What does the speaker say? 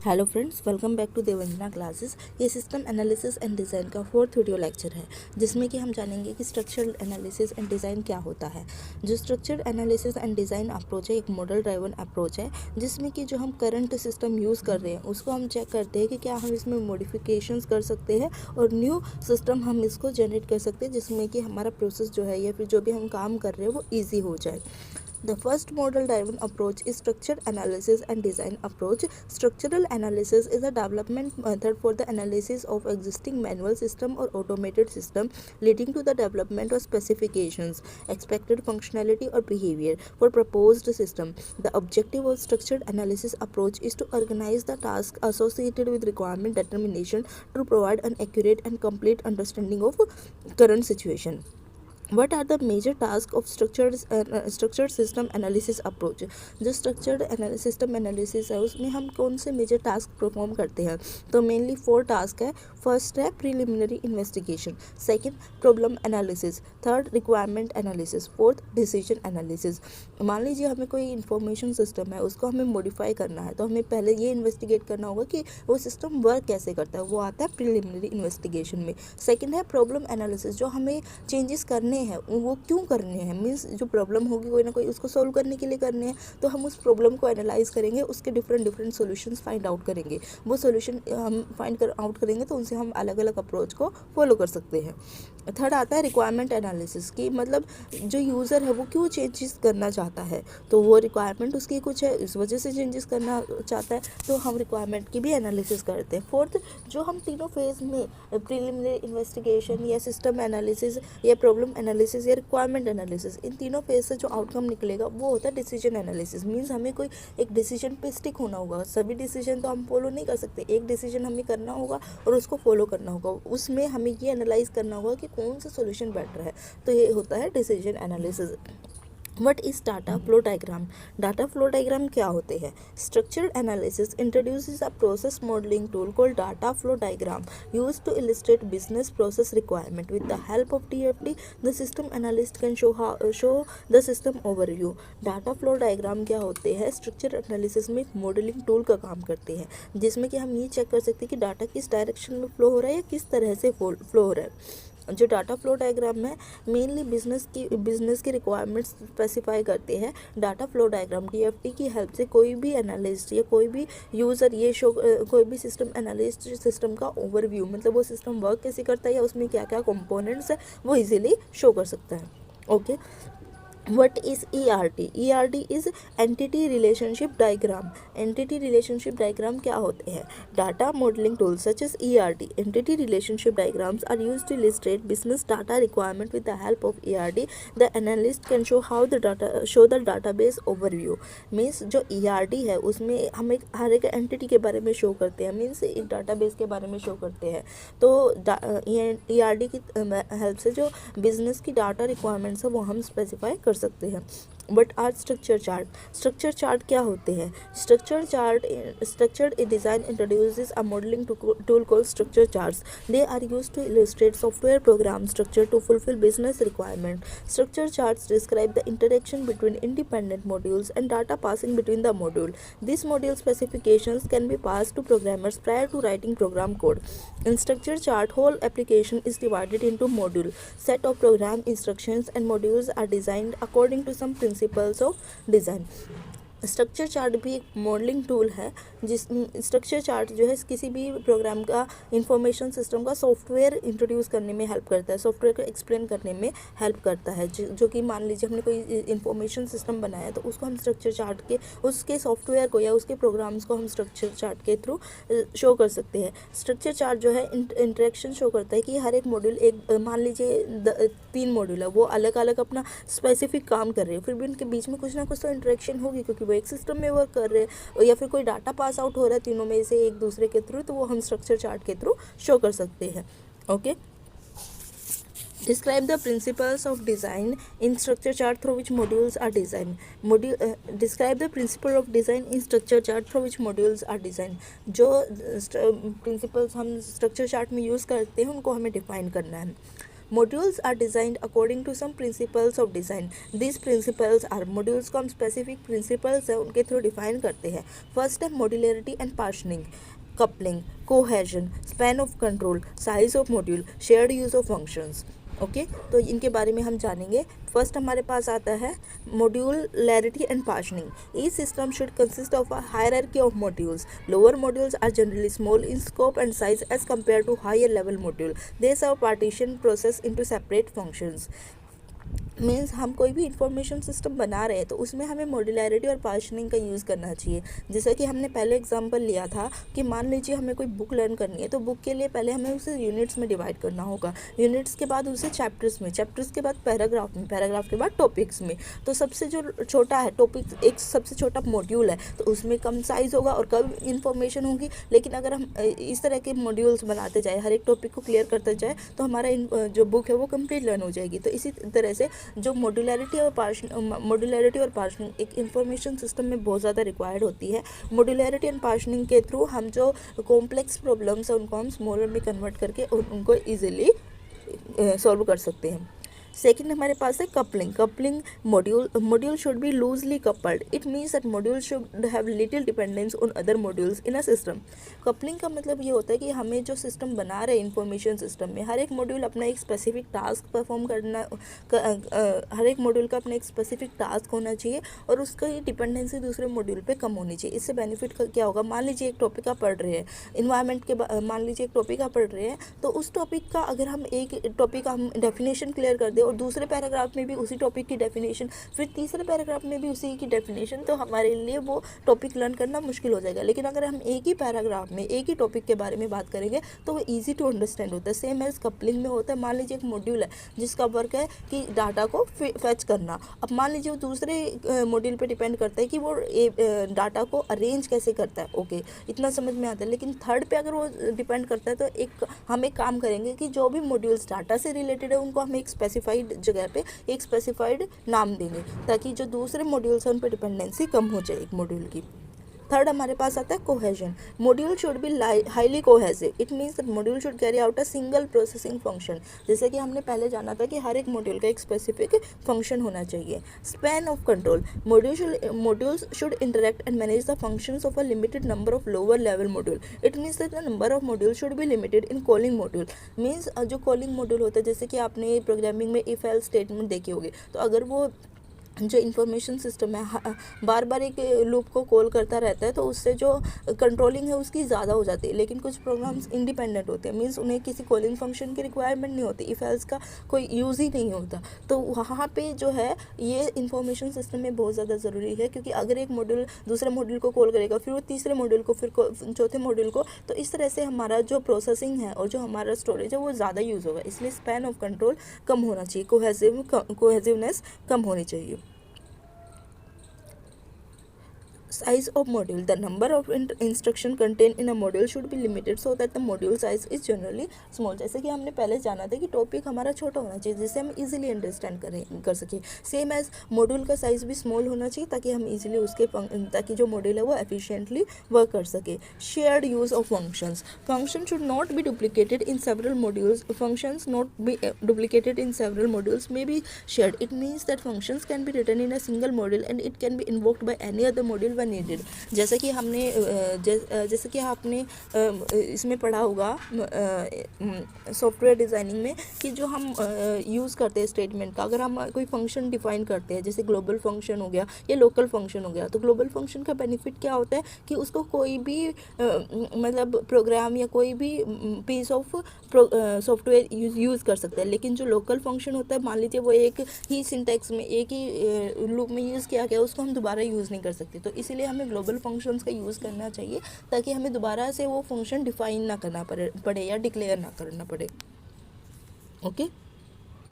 Hello friends, welcome back to Devanjana classes. ये system analysis and design का 4th video lecture है, जिसमें कि हम जानेंगे कि स्ट्रक्चरल एनालिसिस एंड डिज़ाइन क्या होता है। जो structural analysis and design approach है, एक मॉडल ड्राइवन अप्रोच है, जिसमें कि जो हम करंट सिस्टम यूज़ कर रहे हैं उसको हम चेक करते हैं कि क्या हम इसमें मॉडिफिकेशंस कर सकते हैं और न्यू सिस्टम हम इसको जनरेट कर सकते हैं, जिसमें कि हमारा प्रोसेस जो है या फिर जो भी हम काम कर रहे हैं वो ईजी हो जाए। The first model driven approach is structured analysis and design approach. Structural analysis is a development method for the analysis of existing manual system or automated system, leading to the development of specifications, expected functionality or behavior for proposed system. The objective of structured analysis approach is to organize the tasks associated with requirement determination to provide an accurate and complete understanding of current situation. What are the major tasks of structured system analysis approach? जो structured system analysis है उसमें हम कौन से major task perform करते हैं? तो mainly 4 task है। फर्स्ट है preliminary investigation, second problem analysis, third requirement analysis, fourth decision analysis. मान लीजिए हमें कोई इंफॉर्मेशन सिस्टम है, उसको हमें मॉडिफाई करना है, तो हमें पहले ये इन्वेस्टिगेट करना होगा कि वो सिस्टम वर्क कैसे करता है, वो आता है प्रिलिमिनरी इन्वेस्टिगेशन में। सेकंड है प्रॉब्लम एनालिसिस, जो हमें चेंजेस करने हैं वो क्यों करने हैं, मीन्स जो प्रॉब्लम होगी कोई ना कोई उसको सॉल्व करने के लिए करने हैं, तो हम उस प्रॉब्लम को एनालाइज करेंगे, उसके डिफरेंट सॉल्यूशंस फाइंड आउट करेंगे। वो सॉल्यूशन हम आउट करेंगे तो उनसे हम अलग अलग अप्रोच को फॉलो कर सकते हैं। थर्ड आता है रिक्वायरमेंट एनालिसिस की, मतलब जो यूज़र है वो क्यों चेंजेस करना चाहता है, तो वो रिक्वायरमेंट उसकी कुछ है, इस वजह से चेंजेस करना चाहता है, तो हम रिक्वायरमेंट की भी एनालिसिस करते हैं। फोर्थ, जो हम तीनों फेज में प्रीलिमिनरी इन्वेस्टिगेशन या सिस्टम एनालिसिस या प्रॉब्लम एनालिसिस या रिक्वायरमेंट एनालिसिस, इन तीनों फेज से जो आउटकम निकलेगा वो होता है डिसीजन एनालिसिस। मीन्स हमें कोई एक डिसीजन पे स्टिक होना होगा। सभी डिसीजन तो हम फॉलो नहीं कर सकते, एक डिसीजन हमें करना होगा और उसको फॉलो करना होगा। उसमें हमें ये एनालाइज करना होगा कि कौन सा सोल्यूशन बेटर है, तो ये होता है decision analysis. What is data flow diagram? Data flow diagram क्या होते हैं? Structured analysis introduces a process modelling tool called data flow diagram use to illustrate business process requirement with the help of DFD the system analyst can show the system overview. Data flow diagram क्या होते हैं? Structure analysis में एक modelling tool का काम करते हैं, जिसमें कि हम ये चेक कर सकते हैं कि डाटा किस डायरेक्शन में फ्लो हो रहा है या किस तरह से फ्लो हो रहा है। जो डाटा फ्लो डायग्राम है मेनली बिजनेस की रिक्वायरमेंट्स स्पेसिफाई करते हैं। डाटा फ्लो डायग्राम DFD की हेल्प से कोई भी एनालिस्ट या कोई भी यूज़र कोई भी सिस्टम एनालिस्ट सिस्टम का ओवरव्यू, मतलब वो सिस्टम वर्क कैसे करता है या उसमें क्या क्या कंपोनेंट्स है, वो इजीली शो कर सकता है। Okay, What is ERD? ERD is Entity Relationship Diagram. Entity Relationship Diagram क्या होते हैं? Data modeling tools such as ERD, Entity Relationship Diagrams are used to illustrate business data requirement. With the help of ERD, the analyst can show the database overview. Means जो ERD है उसमें हम हर एक entity के बारे में show करते हैं, मीन्स एक डाटाबेस के बारे में शो करते हैं। तो ERD की हेल्प से जो बिजनेस की डाटा रिक्वायरमेंट्स है वो हम स्पेसिफाई कर सकते हैं। But are structure chart? Structure chart क्या होते हैं? Structured design introduces a modelling tool called structure charts. They are used to illustrate software program structure to fulfill business requirement. Structure charts describe the interaction between independent modules and data passing between the module. These module specifications can be passed to programmers prior to writing program code. In structure chart, whole application is divided into module. Set of program instructions and modules are designed according to some principles of design. Structure chart भी एक modelling tool है, जिस structure chart जो है किसी भी programme का information system का सॉफ्टवेयर इंट्रोड्यूस करने में हेल्प करता है, सॉफ्टवेयर को एक्सप्लेन करने में हेल्प करता है। जो कि मान लीजिए हमने कोई इंफॉर्मेशन सिस्टम बनाया तो उसको हम स्ट्रक्चर चार्ट के उसके सॉफ्टवेयर को या उसके प्रोग्राम्स को हम स्ट्रक्चर चार्ट के थ्रू शो कर सकते हैं। स्ट्रक्चर चार्ट जो है इंटरेक्शन शो करता है कि हर एक मॉड्यूल, एक मान लीजिए 3 मॉड्यूल है, वो अलग अलग अपना स्पेसिफिक काम कर रहे हैं, फिर भी उनके बीच में कुछ ना कुछ तो इंटरेक्शन होगी, क्योंकि वो एक सिस्टम में वर्क कर रहे हैं, या फिर कोई डाटा पास आउट हो रहा है तीनों में से एक दूसरे के थ्रू, तो वो हम स्ट्रक्चर चार्ट के थ्रू शो कर सकते हैं। Okay, Describe the principles of design in structure chart through which modules are designed. Describe the principle of design in structure chart through which modules are designed. जो principles हम structure chart में use करते हैं उनको हमें define करना है। Modules are designed according to some principles of design. These principles are modules को हम specific principles है उनके थ्रू डिफाइन करते हैं. फर्स्ट है modularity and partitioning, coupling, cohesion, span of control, size of module, shared use of functions. Okay तो इनके बारे में हम जानेंगे. फर्स्ट हमारे पास आता है modularity and partitioning. Each system should consist of a hierarchy of modules. Lower modules are generally small in scope and size as compared to higher level module. They serve partition process into separate functions. Means हम कोई भी information system बना रहे हैं तो उसमें हमें modularity और पार्शनिंग का यूज़ करना चाहिए. जैसा कि हमने पहले एग्जांपल लिया था कि मान लीजिए हमें कोई बुक लर्न करनी है तो बुक के लिए पहले हमें उसे यूनिट्स में डिवाइड करना होगा, यूनिट्स के बाद उसे चैप्टर्स में, चैप्टर्स के बाद पैराग्राफ में, पैराग्राफ के बाद टॉपिक्स में. तो सबसे जो छोटा है टॉपिक, एक सबसे छोटा मॉड्यूल है तो उसमें कम साइज़ होगा और कम इन्फॉर्मेशन होगी. लेकिन अगर हम इस तरह के मॉड्यूल्स बनाते जाए, हर एक टॉपिक को क्लियर करते जाए तो हमारा जो बुक है वो कंप्लीट लर्न हो जाएगी. तो इसी तरह से जो मॉड्यूलैरिटी और पार्शनिंग एक इंफॉर्मेशन सिस्टम में बहुत ज़्यादा रिक्वायर्ड होती है. मॉड्यूलैरिटी एंड पार्शनिंग के थ्रू हम जो कॉम्प्लेक्स प्रॉब्लम्स हैं उनको हम स्मॉलर में कन्वर्ट करके उनको ईजिली सॉल्व कर सकते हैं. सेकेंड हमारे पास है coupling. Module should be loosely coupled. It means that module should have little dependence on other modules in a system. Coupling का मतलब ये होता है कि हमें जो सिस्टम बना रहे हैं इंफॉर्मेशन सिस्टम में, हर एक मॉड्यूल अपना एक स्पेसिफिक टास्क परफॉर्म करना, हर एक मॉड्यूल का अपना एक स्पेसिफिक टास्क होना चाहिए और उसका डिपेंडेंसी दूसरे मॉड्यूल पे कम होनी चाहिए. इससे बेनिफिट क्या होगा, मान लीजिए एक टॉपिक आप पढ़ रहे हैं इन्वायरमेंट के, मान लीजिए एक टॉपिक आप पढ़ रहे हैं तो उस टॉपिक का अगर हम एक टॉपिक हम डेफिनेशन क्लियर कर दें और दूसरे पैराग्राफ में भी उसी टॉपिक की डेफिनेशन, फिर तीसरे पैराग्राफ में भी उसी की डेफिनेशन, तो हमारे लिए वो टॉपिक लर्न करना मुश्किल हो जाएगा. लेकिन अगर हम एक ही पैराग्राफ में एक ही टॉपिक के बारे में बात करेंगे तो वो ईजी टू अंडरस्टैंड होता है. सेम एज कपलिंग में होता है. मान लीजिए एक मॉड्यूल है जिसका वर्क है कि डाटा को फैच करना. अब मान लीजिए वो दूसरे मॉड्यूल पे डिपेंड करता है कि वो डाटा को अरेंज कैसे करता है. ओके इतना समझ में आता है. लेकिन थर्ड पे अगर वो डिपेंड करता है तो हम एक काम करेंगे कि जो भी मॉड्यूल्स डाटा से रिलेटेड है उनको हम एक स्पेसिफाइड जगह पे एक स्पेसिफाइड नाम देंगे ताकि जो दूसरे मॉड्यूल्स हैं उन पर डिपेंडेंसी कम हो जाए एक मॉड्यूल की. थर्ड हमारे पास आता है cohesion. Module should be highly cohesive. It means that module should carry out a single processing function. जैसे कि हमने पहले जाना था कि हर एक मॉड्यूल का एक स्पेसिफिक फंक्शन होना चाहिए. Span of control. Modules should interact and manage the functions of a limited number of lower level module. It means that the number of module should be limited in calling module. Means जो calling module होता है, जैसे कि आपने programming में if else statement देखे होंगे, तो अगर वो जो इंफॉर्मेशन सिस्टम है बार बार एक लूप को कॉल करता रहता है तो उससे जो कंट्रोलिंग है उसकी ज़्यादा हो जाती है. लेकिन कुछ प्रोग्राम्स इंडिपेंडेंट होते हैं, मीन्स उन्हें किसी कॉलिंग फंक्शन की रिक्वायरमेंट नहीं होती, इफ एल्स का कोई यूज़ ही नहीं होता. तो वहाँ पे जो है ये इंफॉर्मेशन सिस्टम में बहुत ज़्यादा ज़रूरी है, क्योंकि अगर एक मॉड्यूल दूसरे मॉड्यूल को कॉल करेगा, फिर वो तीसरे मॉड्यूल को, फिर चौथे मॉड्यूल को, तो इस तरह से हमारा जो प्रोसेसिंग है और जो हमारा स्टोरेज है वो ज़्यादा यूज़ होगा. इसलिए स्पैन ऑफ कंट्रोल कम होना चाहिए, कोहेसिवनेस कम होनी चाहिए. Size of module. The number of instruction contained in a module should be limited so that the module size is generally small. जैसे कि हमने पहले जाना था कि टॉपिक हमारा छोटा होना चाहिए जिससे हम इजीली अंडरस्टैंड कर सकें. सेम एज मॉड्यूल का साइज़ भी स्मॉल होना चाहिए ताकि हम इजीली ताकि जो मॉड्यूल है वो एफिशिएंटली वर्क कर सके. Shared use of functions. Function should not be duplicated in several modules. Functions not be duplicated in several modules may be shared. It means that functions can be written in a single module and it can be invoked by any other module needed. जैसे कि हमने जैसे कि आपने इसमें पढ़ा होगा software designing में कि जो हम यूज़ करते हैं स्टेटमेंट का, अगर हम कोई फंक्शन डिफाइन करते हैं जैसे ग्लोबल फंक्शन हो गया या लोकल फंक्शन हो गया, तो ग्लोबल फंक्शन का बेनिफिट क्या होता है कि उसको कोई भी मतलब प्रोग्राम या कोई भी पीस ऑफ सॉफ्टवेयर यूज़ कर सकते हैं. लेकिन जो लोकल फंक्शन होता है, मान लीजिए वो एक ही सिंटैक्स में एक ही लूप में यूज़ किया गया, उसको हम दोबारा यूज़ नहीं कर सकते. तो इसीलिए हमें ग्लोबल फंक्शंस का यूज़ करना चाहिए ताकि हमें दोबारा से वो फंक्शन डिफाइन ना करना पड़े या डिक्लेयर ना करना पड़े. ओके.